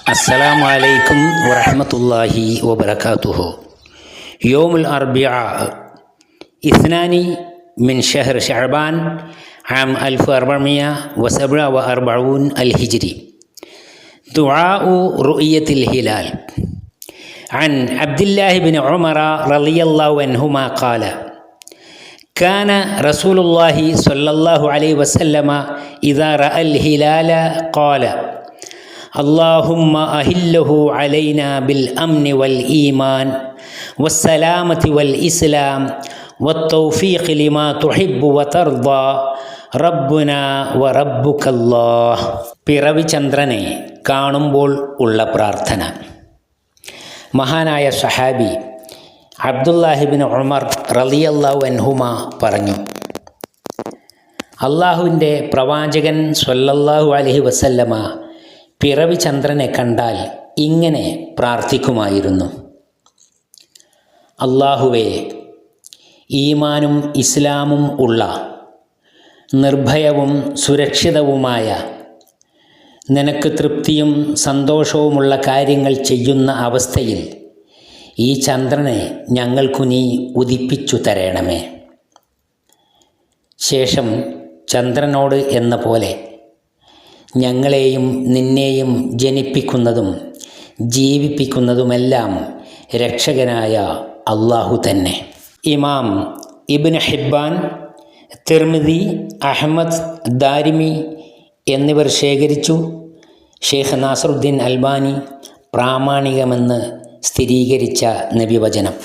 السلام عليكم ورحمة الله وبركاته. يوم الأربعاء 2 من شهر شعبان عام 1447 الهجري. دعاء رؤية الهلال. عن عبد الله بن عمر رضي الله عنهما قال: كان رسول الله صلى الله عليه وسلم إذا رأى الهلال قال: اللهم أهله علينا بالأمن والإيمان والسلامة والإسلام والتوفيق لما تحب وترضى ربنا وربك الله. പിറവി ചന്ദ്രനെ കാണുമ്പോൾ ഉള്ള പ്രാർത്ഥന. മഹാനായ സഹാബി അബ്ദുല്ലാഹിബിൻ ഉമർ റളിയല്ലാഹു അൻഹുമ പറഞ്ഞു, അള്ളാഹുവിൻ്റെ പ്രവാചകൻ സ്വല്ലല്ലാഹു അലൈഹി വസല്ലമ പിറവി ചന്ദ്രനെ കണ്ടാൽ ഇങ്ങനെ പ്രാർത്ഥിക്കുമായിരുന്നു: അള്ളാഹുവേ, ഈമാനും ഇസ്ലാമും ഉള്ള നിർഭയവും സുരക്ഷിതവുമായ നിനക്ക് തൃപ്തിയും സന്തോഷവുമുള്ള കാര്യങ്ങൾ ചെയ്യുന്ന അവസ്ഥയിൽ ഈ ചന്ദ്രനെ ഞങ്ങൾക്കു നീ ഉദിപ്പിച്ചു തരണമേ. ശേഷം ചന്ദ്രനോട് എന്ന പോലെ ഞങ്ങളെയും നിന്നെയും ജനിപ്പിക്കുന്നതും ജീവിപ്പിക്കുന്നതുമെല്ലാം രക്ഷകനായ അള്ളാഹു തന്നെ. ഇമാം ഇബ്നു ഹിബ്ബാൻ, തിർമിദി, അഹ്മദ്, ദാരിമി എന്നിവർ ശേഖരിച്ചു. ഷെയ്ഖ് നാസറുദ്ദീൻ അൽബാനി പ്രാമാണികമെന്ന് സ്ഥിരീകരിച്ച നബിവചനം.